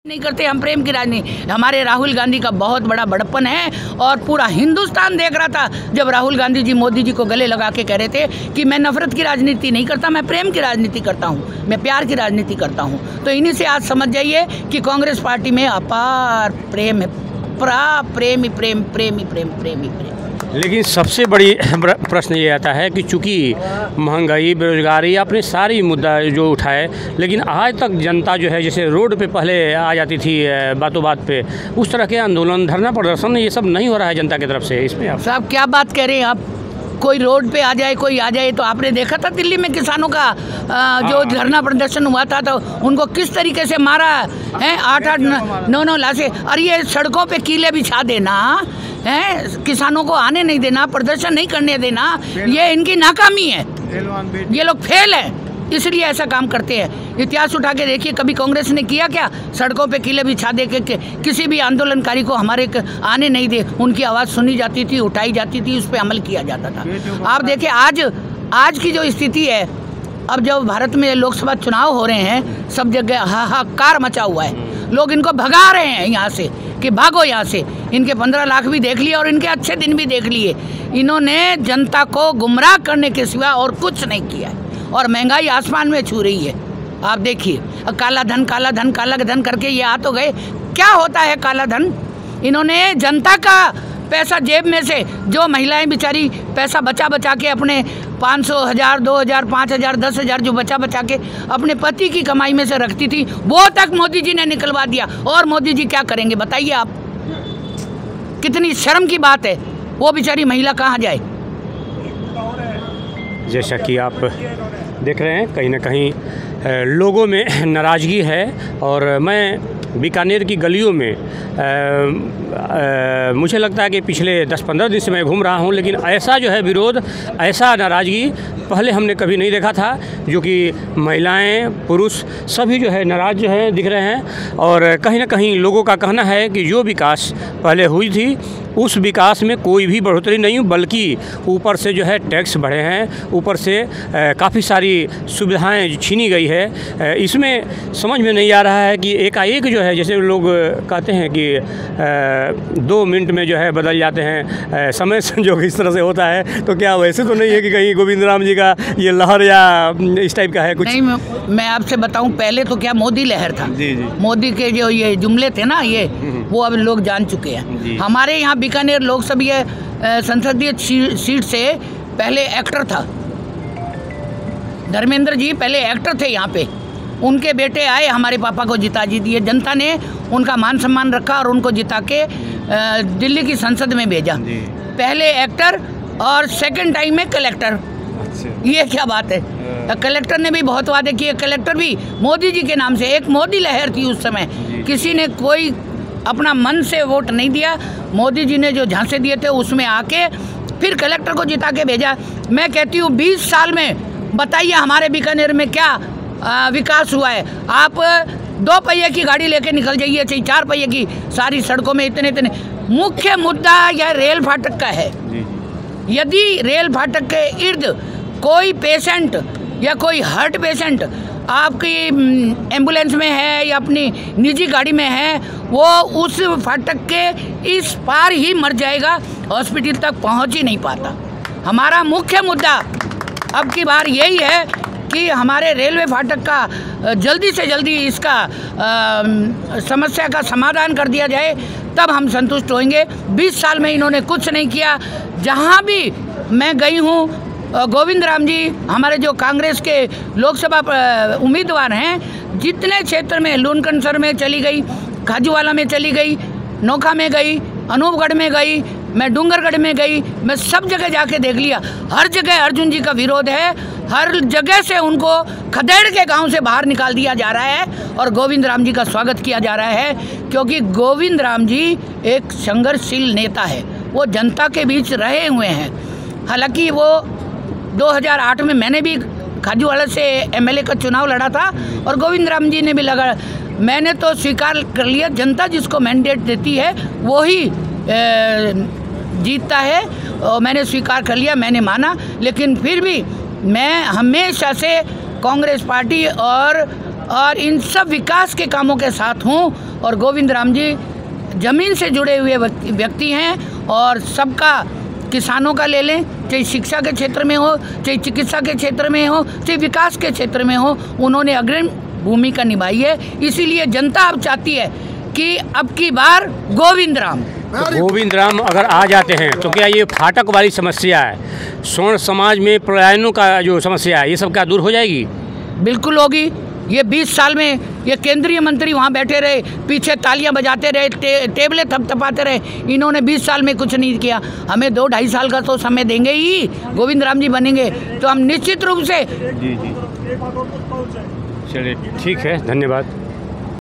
नहीं करते हम प्रेम की राजनीति। हमारे राहुल गांधी का बहुत बड़ा बड़प्पन है और पूरा हिंदुस्तान देख रहा था जब राहुल गांधी जी मोदी जी को गले लगा के कह रहे थे कि मैं नफरत की राजनीति नहीं करता, मैं प्रेम की राजनीति करता हूँ, मैं प्यार की राजनीति करता हूँ। तो इन्हीं से आज समझ जाइए कि कांग्रेस पार्टी में अपार प्रेम है, प्रेमी प्रेम प्रेमी प्रेम प्रेमी प्रेम। लेकिन सबसे बड़ी प्रश्न ये आता है कि चूंकि महंगाई, बेरोजगारी, आपने सारी मुद्दा जो उठाए, लेकिन आज तक जनता जो है जैसे रोड पे पहले आ जाती थी बातों बात पे, उस तरह के आंदोलन, धरना प्रदर्शन ये सब नहीं हो रहा है जनता की तरफ से। इसमें आप साहब क्या बात कह रहे हैं आप? कोई रोड पे आ जाए, कोई आ जाए, तो आपने देखा था दिल्ली में किसानों का जो धरना प्रदर्शन हुआ था तो उनको किस तरीके से मारा है, 8-8 9-9 लाशें। और ये सड़कों पे कीले बिछा देना है, किसानों को आने नहीं देना, प्रदर्शन नहीं करने देना, ये इनकी नाकामी है। ये लोग फेल हैं, इसलिए ऐसा काम करते हैं। इतिहास उठा के देखिए, कभी कांग्रेस ने किया क्या? सड़कों पे किले बिछा दे के किसी भी आंदोलनकारी को हमारे आने नहीं दे, उनकी आवाज़ सुनी जाती थी, उठाई जाती थी, उस पर अमल किया जाता था। आप देखिए आज की जो स्थिति है, अब जब भारत में लोकसभा चुनाव हो रहे हैं, सब जगह हाहाकार मचा हुआ है। लोग इनको भगा रहे हैं यहाँ से कि भागो यहाँ से। इनके 15 लाख भी देख लिए और इनके अच्छे दिन भी देख लिए। इन्होंने जनता को गुमराह करने के सिवा और कुछ नहीं किया है और महंगाई आसमान में छू रही है। आप देखिए, काला धन काला धन काला धन करके ये आ तो गए। क्या होता है काला धन? इन्होंने जनता का पैसा जेब में से, जो महिलाएं बेचारी पैसा बचा बचा के अपने 500, 1000, 2000, 5000, 10,000 जो बचा बचा के अपने पति की कमाई में से रखती थी, वो तक मोदी जी ने निकलवा दिया। और मोदी जी क्या करेंगे बताइए आप? कितनी शर्म की बात है। वो बेचारी महिला कहाँ जाए? जैसा कि आप देख रहे हैं, कहीं ना कहीं लोगों में नाराज़गी है। और मैं बीकानेर की गलियों में मुझे लगता है कि पिछले 10-15 दिन से मैं घूम रहा हूं, लेकिन ऐसा जो है विरोध, ऐसा नाराज़गी पहले हमने कभी नहीं देखा था। जो कि महिलाएं, पुरुष सभी जो है नाराज़ जो है दिख रहे हैं। और कहीं ना कहीं लोगों का कहना है कि जो विकास पहले हुई थी उस विकास में कोई भी बढ़ोतरी नहीं, बल्कि ऊपर से जो है टैक्स बढ़े हैं, ऊपर से काफ़ी सारी सुविधाएं छीनी गई है। इसमें समझ में नहीं आ रहा है कि एकाएक जो है, जैसे लोग कहते हैं कि 2 मिनट में जो है बदल जाते हैं, समय संजोग इस तरह से होता है। तो क्या वैसे तो नहीं है कि कहीं गोविंद राम जी का ये लहर या इस टाइप का है कुछ? नहीं, मैं आपसे बताऊं, पहले तो क्या मोदी लहर था। जी। मोदी के जो ये जुमले थे ना, ये वो अब लोग जान चुके हैं। हमारे यहाँ बीकानेर लोकसभा संसदीय सीट से पहले एक्टर था धर्मेंद्र जी, पहले एक्टर थे यहाँ पे। उनके बेटे आए, हमारे पापा को जिता जी दिए, जनता ने उनका मान सम्मान रखा और उनको जिता के दिल्ली की संसद में भेजा। पहले एक्टर और सेकंड टाइम में कलेक्टर। ये क्या बात है? कलेक्टर ने भी बहुत वादे किए, कलेक्टर भी मोदी जी के नाम से। एक मोदी लहर थी उस समय, किसी ने कोई अपना मन से वोट नहीं दिया। मोदी जी ने जो झांसे दिए थे उसमें आके फिर कलेक्टर को जिता के भेजा। मैं कहती हूँ 20 साल में बताइए हमारे बीकानेर में क्या विकास हुआ है? आप 2 पहिए की गाड़ी लेके निकल जाइए, चाहे 4 पहिए की, सारी सड़कों में इतने मुख्य मुद्दा यह रेल फाटक का है। यदि रेल फाटक के इर्द कोई पेशेंट या कोई हार्ट पेशेंट आपकी एम्बुलेंस में है या अपनी निजी गाड़ी में है, वो उस फाटक के इस पार ही मर जाएगा, हॉस्पिटल तक पहुंच ही नहीं पाता। हमारा मुख्य मुद्दा अब की बार यही है कि हमारे रेलवे फाटक का जल्दी से जल्दी इसका समस्या का समाधान कर दिया जाए, तब हम संतुष्ट होंगे। 20 साल में इन्होंने कुछ नहीं किया। जहाँ भी मैं गई हूँ, गोविंद राम जी हमारे जो कांग्रेस के लोकसभा उम्मीदवार हैं, जितने क्षेत्र में, लूनकनसर में चली गई, खाजूवाला में चली गई, नोखा में गई, अनूपगढ़ में गई, मैं डूंगरगढ़ में गई, मैं सब जगह जाके देख लिया। हर जगह अर्जुन जी का विरोध है, हर जगह से उनको खदेड़ के गांव से बाहर निकाल दिया जा रहा है और गोविंद राम जी का स्वागत किया जा रहा है। क्योंकि गोविंद राम जी एक संघर्षशील नेता है, वो जनता के बीच रहे हुए हैं। हालांकि वो 2008 में मैंने भी खाजूवाला से MLA का चुनाव लड़ा था और गोविंद राम जी ने भी लगा। मैंने तो स्वीकार कर लिया, जनता जिसको मैंडेट देती है वो ही जीतता है, और मैंने स्वीकार कर लिया, मैंने माना। लेकिन फिर भी मैं हमेशा से कांग्रेस पार्टी और और इन सब विकास के कामों के साथ हूँ। और गोविंद राम जी ज़मीन से जुड़े हुए व्यक्ति हैं और सबका, किसानों का ले लें, चाहे शिक्षा के क्षेत्र में हो, चाहे चिकित्सा के क्षेत्र में हो, चाहे विकास के क्षेत्र में हो, उन्होंने अग्रणी भूमिका निभाई है। इसीलिए जनता अब चाहती है कि अब की बार गोविंद राम। तो गोविंद राम अगर आ जाते हैं तो क्या ये फाटक वाली समस्या है, स्वर्ण समाज में पलायनों का जो समस्या है, ये सब क्या दूर हो जाएगी? बिल्कुल होगी। ये 20 साल में ये केंद्रीय मंत्री वहाँ बैठे रहे, पीछे तालियां बजाते रहे, टेबलें थपथपाते रहे, इन्होंने 20 साल में कुछ नहीं किया। हमें 2-2.5 साल का तो समय देंगे ही, गोविंद राम जी बनेंगे तो हम निश्चित रूप से। जी, चलिए ठीक है, धन्यवाद।